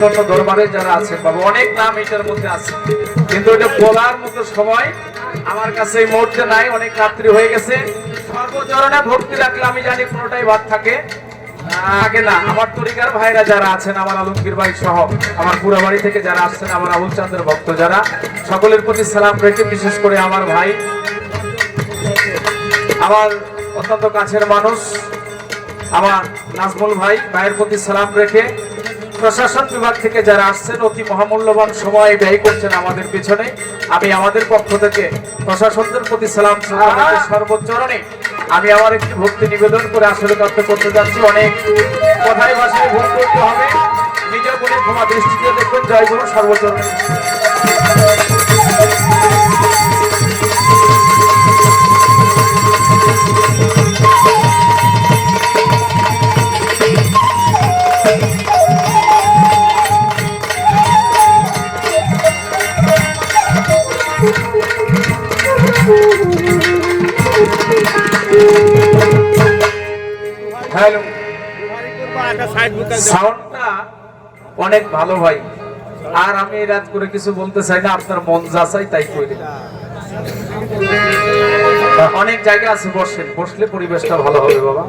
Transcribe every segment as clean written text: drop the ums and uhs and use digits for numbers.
দরবারে যারা আছেন বাবা অনেক নাম এটার মধ্যে আছে, কিন্তু এটা বলার মতো সময় আমার কাছে এই মুহূর্তে নাই। অনেক রাত্রি হয়ে গেছে। সর্বচরণে ভক্তি রাখলে আমি জানি কোনোটাই বাদ থাকে আগে না। আমার তরিকার ভাইরা যারা আছেন, আমার আলমগীর ভাই সহ আমার পুরো বাড়ি থেকে যারা আসছেন, আমার আবুল চাঁদের ভক্ত যারা, সকলের প্রতি সালাম রেখে, বিশেষ করে আমার ভাই, আমার অত্যন্ত কাছের মানুষ আমার নাজমুল ভাই, ভাইয়ের প্রতি সালাম রেখে, প্রশাসন বিভাগ থেকে যারা আসছেন অতি মহামূল্যবান সময় ব্যয় করছেন আমাদের পিছনে, আমি আমাদের পক্ষ থেকে প্রশাসনদের প্রতি সালাম সর্বোচ্চরণে আমি আমার একটি ভক্তি নিবেদন করে আসলে করতে যাচ্ছি। অনেক কথায় ভাষায় ভুল করতে হবে, নিজের বলে ক্ষমা দৃষ্টিতে দেখবেন। জয় গুরু সর্বোচ্চরণে। সাউন্ডটা অনেক ভালো ভাই, আর আমি রাত করে কিছু বলতে চাই না, আপনার মন যা চাই তাই করে। অনেক জায়গা আছে, বসেন, বসলে পরিবেশটা ভালো হবে বাবা।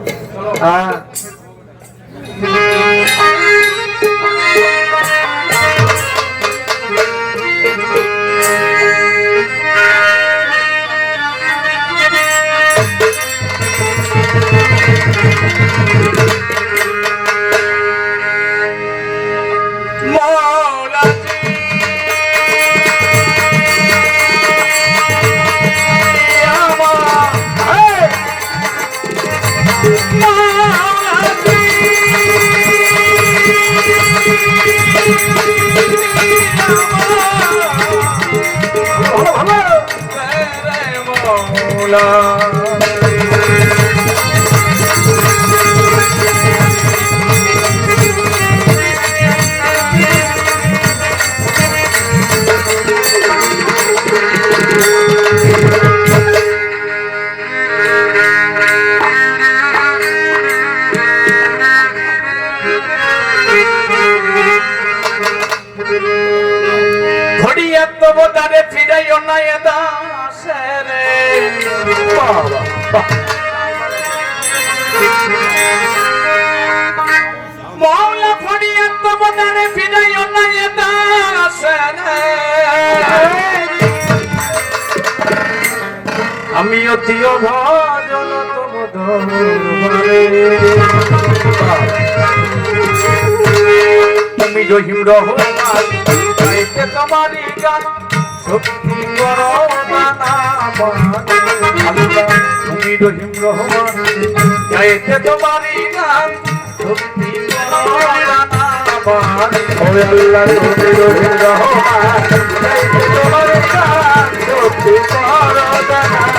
আমি অতি ভজন তুমি রহিম রহমান, গাইতে তোমারই গান, শক্তি করো তুমি রহিম রহমান, গাইতে তোমারই গান, শক্তি করো আল্লাহ। তুমি রহিম রহমান, গাইতে তোমারই গান, শক্তি করো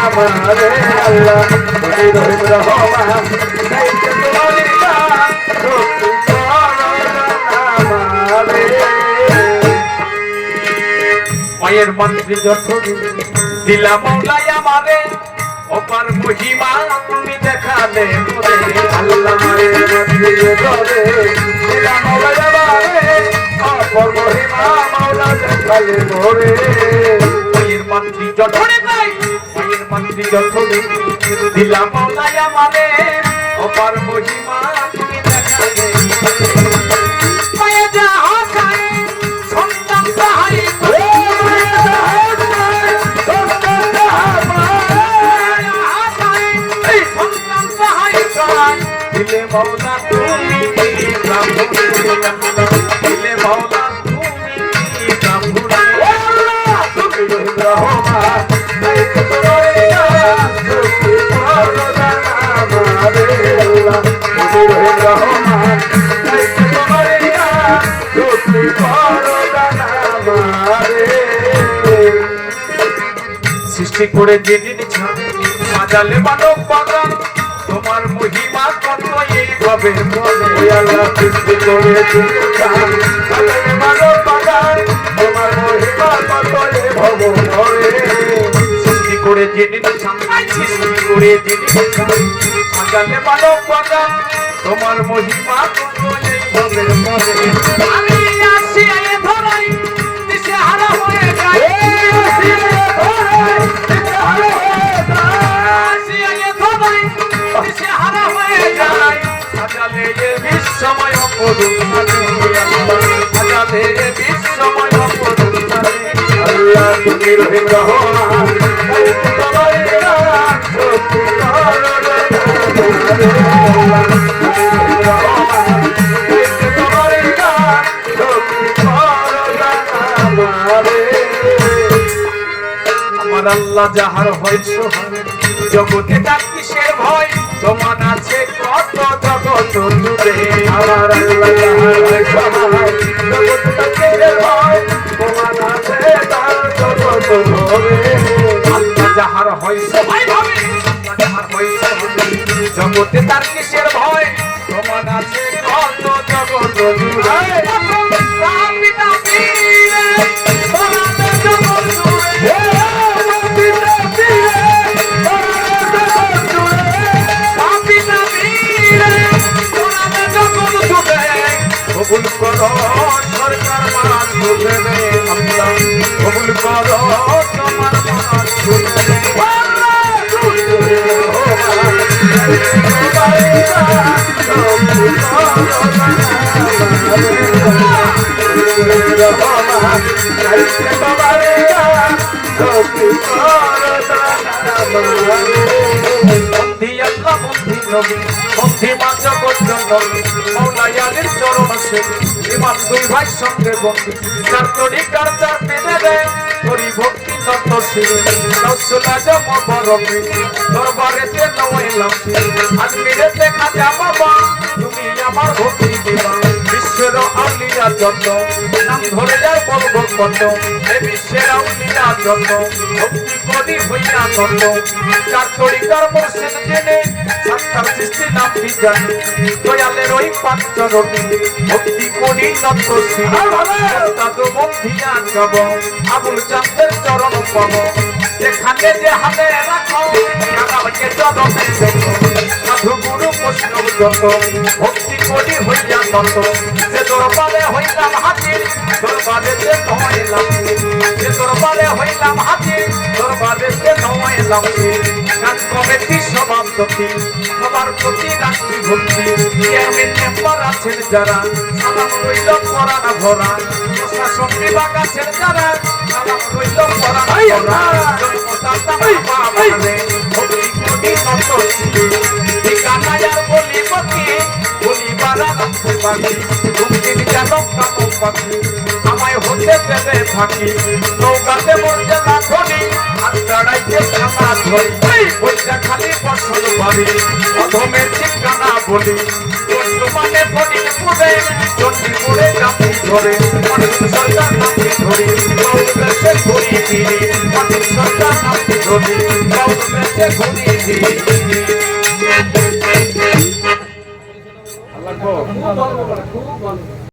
আমারে আল্লাহ। তুমি রহিম রহমান, গাইতে তোমারই গান, শক্তি করো আমারে। মায়ের মন্ত্রী যত দিলা মৌলাই আমারে, অপার মহিমা তুমি দেখালে মোরে আল্লাহ। মায়ের মন্ত্রী ধরে দিলা মৌলাই আমারে, অপার মহিমা মৌলা দেখালে মোরে। মায়ের মন্ত্রী যত নাই, মায়ের মন্ত্রী যত দিলা মৌলাই আমারে, অপার মহিমা তুমি দেখালে মৌলা তুমি দিলে মৌলা তুমি তুমি রহমান, গাইতে তোমারই গান, শক্তি করো আমারে আল্লাহ। তুমি রহমান, গাইতে তোমারই গান, শক্তি করো আমারে। সৃষ্টি করে যিনি সাজালে মানব বাগান, তোমার মহিমা কত এইভাবে বলে আল্লাহ। সৃষ্টি করে মানব বাগান, তোমার মহিমা কত এভাব ধরে। সৃষ্টি করে যিনি সৃষ্টি করে যিনি সাজালে মানব বাগান, তোমার মহিমা কত এইভাবে বলে। আমি সাথে বিশ্বময় অপরূপে আল্লাহ তুমি রহিম রহমান তোমার নাম সত্যি আমার আল্লাহ যাহার হয় সোহান জগতে তার কিসের ভয় তোমার আছে কত জগত জুড়ে আমার আল্লাহ যাহার হয় সোহান জগতে তার কিসের ভয় তোমার আছে তার জগত জুড়ে আল্লাহ যাহার হয় সোহান যাহার হয় সোহান জগতে তার কিসের ভয় তোমার আছে কত জগত জুড়ে কবুল করো সরকার মান বুঝে রে আল্লাহ কবুল করো তোমার মান বুঝে রে ইমাম দুই ভাই সঙ্গে বন্ধু চার তরিকার চার মেনে দেয় হরি ভক্তি নতশীল নসলা জম বরফি দরবারেতে নওয়াইলাম আজ মেরেতে খাজা বাবা তুমি আমার ভক্তি দিবা বিশ্বের আউলিয়া যত নাম ধরে যায় বলব কত এই বিশ্বের আউলিয়া যত ভক্তি করি হইয়া কত চার তরিকার মুর্শিদ জেনে সাতটার সৃষ্টি নাম জানি দয়ালের ওই পাঁচরণী ভক্তি করি নতশীল তাদু বন্ধিয়া যাব আবুল চাঁদের চরণ পাব যেখানে যে হাতে রাখো আমাকে চরণে দেখো সাধু গুরু বৈষ্ণব যত ভক্তি করি হইয়া নত যে দরবারে হইলাম হাজির দরবারেতে নয়লাম যে দরবারে হইলাম হাজির দরবারেতে নয়লাম গান কমিটি সভাপতি সবার প্রতি রাখি ভক্তি চেয়ারম্যান মেম্বার আছেন যারা সালাম রইল পরানা ভরা প্রশাসন বিভাগ আছেন যারা সালাম রইল পরানা ভরা জন্মদাতা বাবা মানে ভক্তি কোটি নতশীল ঠিকানা আর বলিবকি বলিবারা রাখতে পারি ভক্তির যেন কামো পাখি আমায় হতে পেলে থাকি নৌকাতে বলতে না ধরি আর দাঁড়াইতে খানা ধরি বইটা খালি ফসল বাড়ি অধমের ঠিকানা বলি মানে ফটিক পুরে চণ্ডীপুরে কাপি ধরে অনেক সরকার নামে ধরি দেশে ঘুরি ফিরি অনেক সরকার নামে ধরি দেশে ঘুরি ফিরি